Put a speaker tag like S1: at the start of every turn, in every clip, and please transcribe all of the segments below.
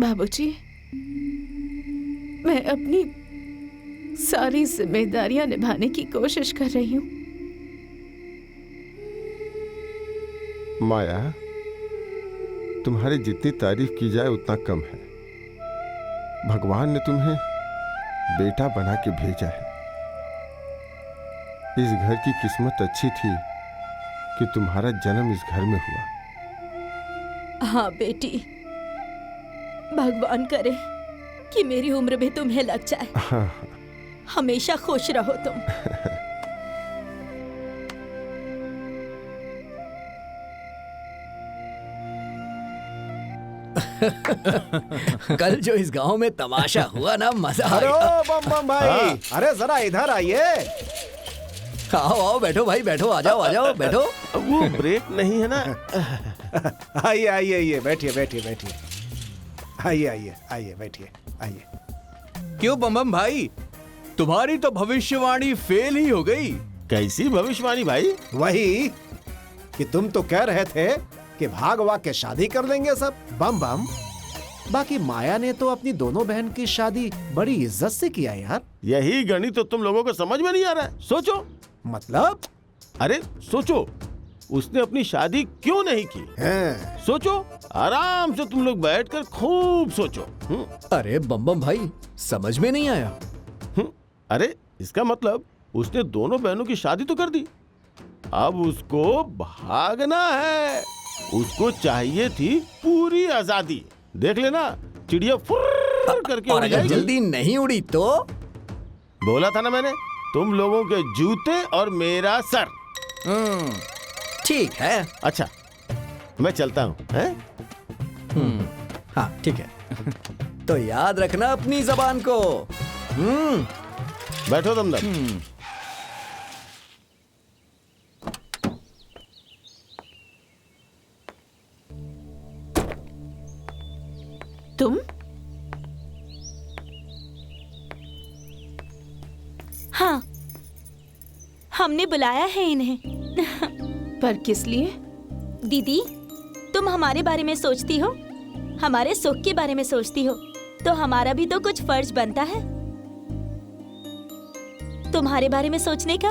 S1: बाबूजी, मैं अपनी सारी जिम्मेदारियां निभाने की कोशिश कर रही हूँ।
S2: माया, तुम्हारी जितनी तारीफ की जाए उतना कम है। भगवान ने तुम्हें बेटा बना के भेजा है। इस घर की किस्मत अच्छी थी कि तुम्हारा जन्म इस घर में हुआ।
S3: हाँ बेटी, भगवान करे कि मेरी उम्र भी तुम्हें लग जाए।
S2: हाँ।
S3: हमेशा खुश रहो तुम।
S4: कल जो इस गांव में तमाशा हुआ ना, मजा आ
S5: अरे
S4: गया।
S5: ओ बम बम भाई, अरे जरा इधर आइए।
S4: आओ आओ, बैठो भाई बैठो, आ जाओ बैठो।
S2: वो ब्रेक नहीं है ना।
S5: आइए आइए आइए, बैठिए बैठिए बैठिए। आइए आइए आइए, बैठिए आइए।
S6: क्यों बम भाई, तुम्हारी तो भविष्यवाणी फेल ही हो गई।
S2: कैसी भविष्यवाणी भाई?
S5: वही कि तुम तो कह रहे थे कि भागवा के शादी कर लेंगे सब। बम बम, बाकी माया ने तो अपनी दोनों बहन की शादी बड़ी इज्जत से किया यार।
S2: यही गणित तो तुम लोगों को समझ में नहीं आ रहा है। सोचो।
S5: मतलब?
S2: अरे सोचो, उसने अपनी शादी क्यों नहीं की? सोचो, आराम से तुम लोग बैठकर खूब सोचो।
S4: अरे बम भाई, समझ में नहीं आया।
S2: अरे इसका मतलब उसने दोनों बहनों की शादी तो कर दी, अब उसको भागना है। उसको चाहिए थी पूरी आजादी। देख लेना, चिड़िया फुर्र करके
S4: और
S2: उड़
S4: अगर
S2: जाएगी।
S4: जल्दी नहीं उड़ी तो?
S2: बोला था ना मैंने, तुम लोगों के जूते और मेरा सर।
S4: ठीक है।
S2: अच्छा, मैं चलता हूँ।
S4: हाँ ठीक है। तो याद रखना अपनी जबान को।
S2: बैठो दमदम।
S1: तुम?
S3: हाँ, हमने बुलाया है इन्हें।
S1: पर किस लिए?
S3: दीदी, तुम हमारे बारे में सोचती हो, हमारे सुख के बारे में सोचती हो, तो हमारा भी तो कुछ फर्ज बनता है तुम्हारे बारे में सोचने का।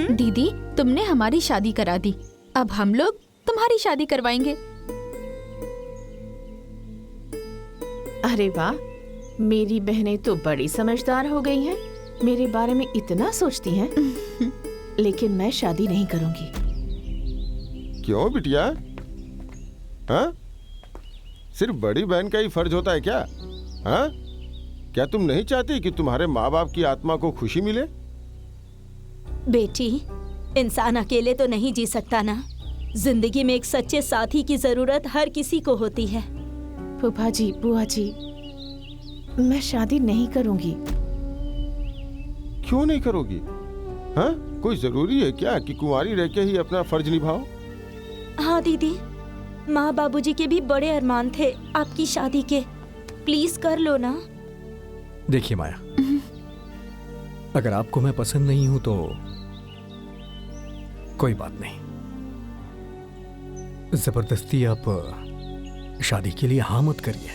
S7: दीदी, तुमने हमारी शादी करा दी, अब हम लोग तुम्हारी शादी करवाएंगे।
S1: अरे वाह, मेरी बहनें तो बड़ी समझदार हो गई हैं, मेरे बारे में इतना सोचती हैं। लेकिन मैं शादी नहीं करूंगी।
S2: क्यों बिटिया? हाँ? सिर्फ बड़ी बहन का ही फर्ज होता है क्या? हाँ? क्या तुम नहीं चाहती कि तुम्हारे माँ बाप की आत्मा को खुशी मिले?
S3: बेटी, इंसान अकेले तो नहीं जी सकता ना। जिंदगी में एक सच्चे साथी की जरूरत हर किसी को होती है।
S1: फूफा जी, बुआ जी, मैं शादी नहीं करूंगी।
S2: क्यों नहीं करोगी? हाँ? कोई जरूरी है क्या कि कुंवारी रह के ही अपना फर्ज निभाओ?
S3: हाँ दीदी, माँ बाबूजी के भी बड़े अरमान थे आपकी शादी के। प्लीज कर लो ना।
S4: देखिए माया, अगर आपको मैं पसंद नहीं हूं तो कोई बात नहीं। जबरदस्ती आप शादी के लिए हाँ मत करिए।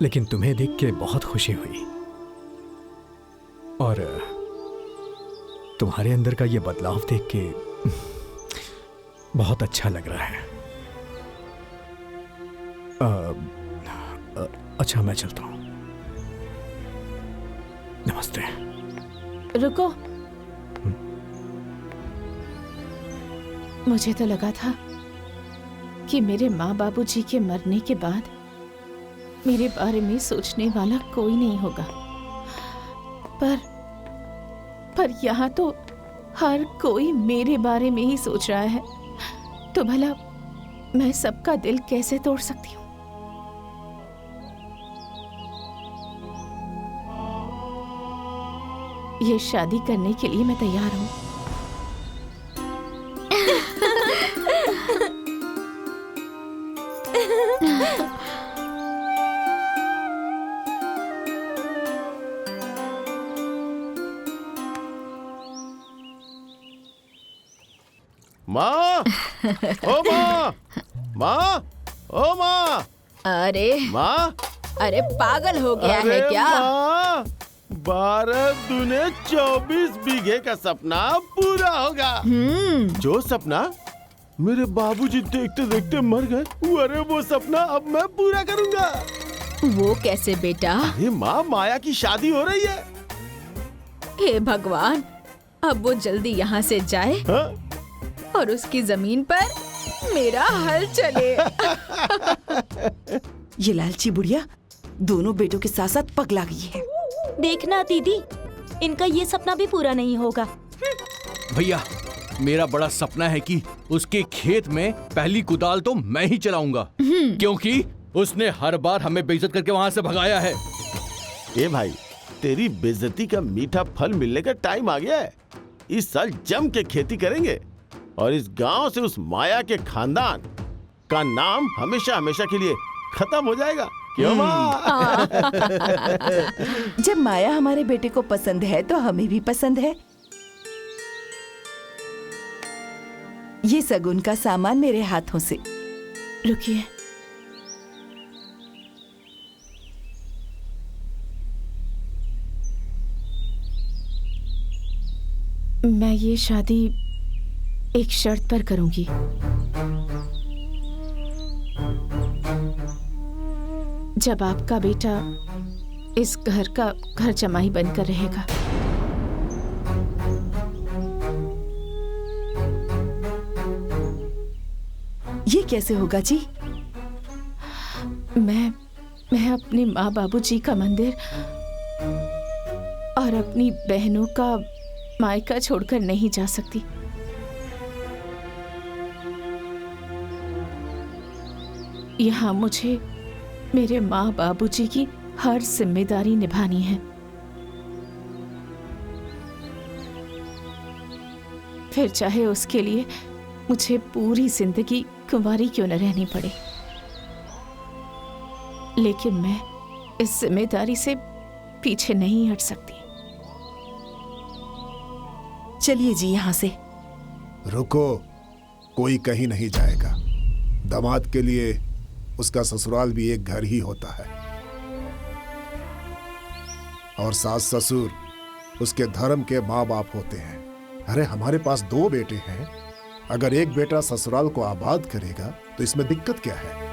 S4: लेकिन तुम्हें देख के बहुत खुशी हुई और तुम्हारे अंदर का ये बदलाव देख के बहुत अच्छा लग रहा है। अच्छा, मैं चलता हूं। नमस्ते।
S1: रुको, मुझे तो लगा था कि मेरे माँ बाबूजी के मरने के बाद मेरे बारे में सोचने वाला कोई नहीं होगा, पर यहाँ तो हर कोई मेरे बारे में ही सोच रहा है। तो भला मैं सबका दिल कैसे तोड़ सकती हूँ? ये शादी करने के लिए मैं तैयार हूँ।
S2: माँ, ओ माँ, माँ, ओ माँ,
S7: अरे
S2: माँ,
S7: अरे पागल हो गया है
S2: अरे
S7: क्या?
S2: माँ, 12 दूने 24 बीघे का सपना पूरा होगा। जो सपना मेरे बाबूजी देखते देखते मर गए, अरे वो सपना अब मैं पूरा करूंगा।
S7: वो कैसे बेटा?
S2: अरे माँ, माया की शादी हो रही है।
S7: हे भगवान, अब वो जल्दी यहाँ से जाए
S2: हाँ?
S7: और उसकी जमीन पर मेरा हल चले।
S8: ये लालची बुढ़िया दोनों बेटों के साथ साथ पगला गई है।
S3: देखना दीदी, इनका ये सपना भी पूरा नहीं होगा।
S6: भैया, मेरा बड़ा सपना है कि उसके खेत में पहली कुदाल तो मैं ही चलाऊंगा, क्योंकि उसने हर बार हमें बेइज्जत करके वहाँ से भगाया है।
S2: ए भाई, तेरी बेइज्जती का मीठा फल मिलने का टाइम आ गया है। इस साल जम के खेती करेंगे और इस गांव से उस माया के खानदान का नाम हमेशा हमेशा के लिए खत्म हो जाएगा। क्यों माँ?
S8: जब माया हमारे बेटे को पसंद है तो हमें भी पसंद है। ये सगुन का सामान मेरे हाथों से।
S1: रुकिए, मैं ये शादी एक शर्त पर करूंगी। जब आपका बेटा इस घर का घर जमाई बनकर रहेगा।
S8: ये कैसे होगा जी?
S1: मैं अपने माँ बाबूजी का मंदिर और अपनी बहनों का मायका छोड़कर नहीं जा सकती। यहाँ मुझे मेरे माँ बाबूजी की हर जिम्मेदारी निभानी है। फिर चाहे उसके लिए मुझे पूरी जिंदगी कुंवारी क्यों न रहनी पड़े, लेकिन मैं इस जिम्मेदारी से पीछे नहीं हट सकती।
S8: चलिए जी यहाँ से।
S5: रुको, कोई कहीं नहीं जाएगा। दामाद के लिए उसका ससुराल भी एक घर ही होता है, और सास ससुर उसके धर्म के माँ बाप होते हैं। अरे हमारे पास 2 बेटे हैं, अगर एक बेटा ससुराल को आबाद करेगा तो इसमें दिक्कत क्या है?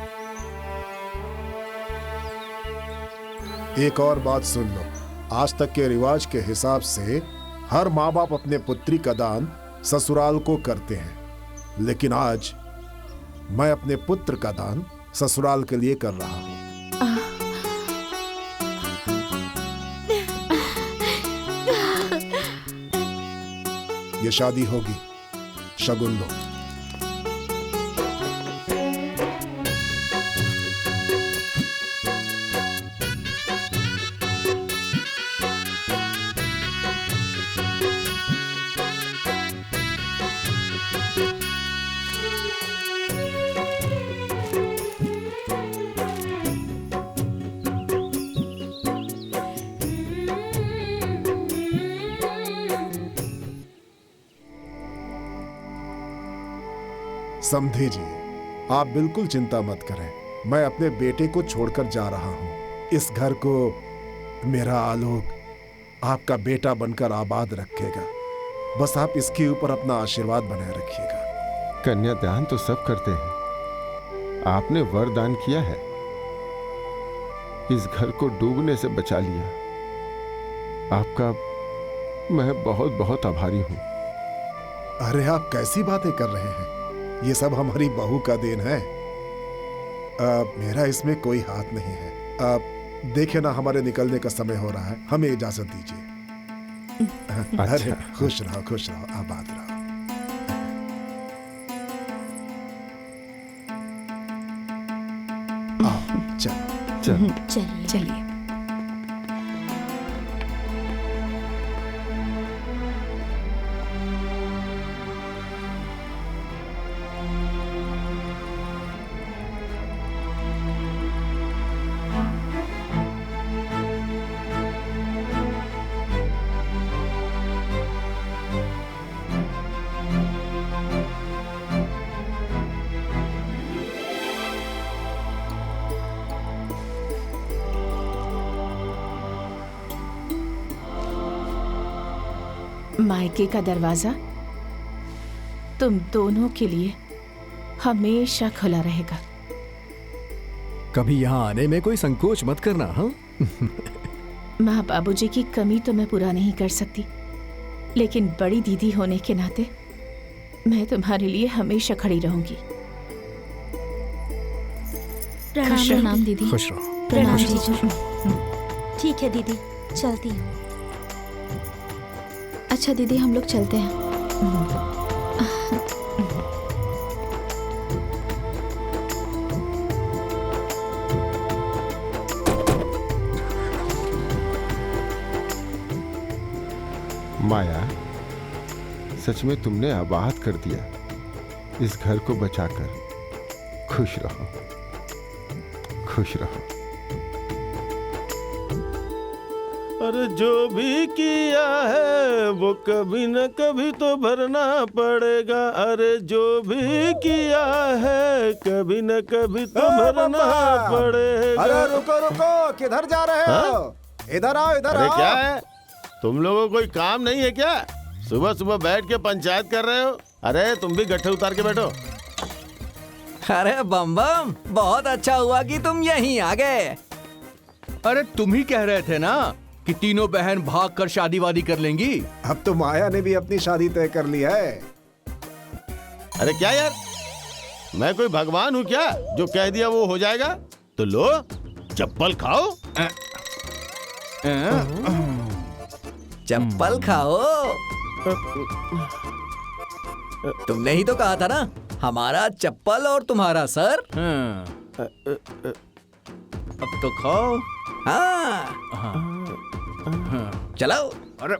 S5: एक और बात सुन लो, आज तक के रिवाज के हिसाब से हर माँ बाप अपने पुत्री का दान ससुराल को करते हैं, लेकिन आज मैं अपने पुत्र का दान ससुराल के लिए कर रहा हूं। ये शादी होगी, शगुन लो। समझे जी, आप बिल्कुल चिंता मत करें। मैं अपने बेटे को छोड़कर जा रहा हूं। इस घर को मेरा आलोक आपका बेटा बनकर आबाद रखेगा। बस आप इसके ऊपर अपना आशीर्वाद बनाए रखिएगा।
S2: कन्यादान तो सब करते हैं, आपने वरदान किया है, इस घर को डूबने से बचा लिया। आपका मैं बहुत बहुत आभारी हूं।
S5: अरे आप कैसी बातें कर रहे हैं? ये सब हमारी बहू का देन है। मेरा इसमें कोई हाथ नहीं है। देखिए ना, हमारे निकलने का समय हो रहा है, हमें इजाजत दीजिए।
S2: अच्छा।
S5: अरे खुश रहो, आबाद रहो। आओ, चलो।
S3: चलिए।
S1: मायके का दरवाजा तुम दोनों के लिए हमेशा खुला रहेगा।
S4: कभी यहाँ आने में कोई संकोच मत करना। हाँ,
S1: माँ बाबूजी की कमी तो मैं पूरा नहीं कर सकती, लेकिन बड़ी दीदी होने के नाते मैं तुम्हारे लिए हमेशा खड़ी रहूंगी।
S7: प्रणाम प्रणाम दीदी।
S4: खुश रहो।
S3: प्रणाम जीजू। ठीक है दीदी, चलती हूँ।
S7: अच्छा दीदी, हम लोग चलते हैं।
S5: माया, सच में तुमने आबाद कर दिया इस घर को बचाकर। खुश रहो, खुश रहो।
S2: अरे जो भी किया है वो कभी न कभी तो भरना पड़ेगा। अरे जो भी किया है कभी न कभी तो भरना पड़ेगा।
S9: अरे रुको रुको, किधर जा रहे हो? इधर आओ, इधर
S2: अरे
S9: आओ।
S2: क्या है, तुम लोगों को कोई काम नहीं है क्या? सुबह सुबह बैठ के पंचायत कर रहे हो? अरे तुम भी गट्ठे उतार के बैठो।
S10: अरे बम बम, बहुत अच्छा हुआ कि तुम यहीं आ गए।
S6: अरे तुम ही कह रहे थे ना कि तीनों बहन भाग कर शादी वादी कर लेंगी।
S9: अब तो माया ने भी अपनी शादी तय कर ली है।
S2: अरे क्या यार, मैं कोई भगवान हूँ क्या जो कह दिया वो हो जाएगा? तो लो चप्पल खाओ।
S10: चप्पल खाओ। तुमने ही तो कहा था ना, हमारा चप्पल और तुम्हारा सर।
S6: अब तो खाओ।
S10: हाँ, चलो।
S6: अरे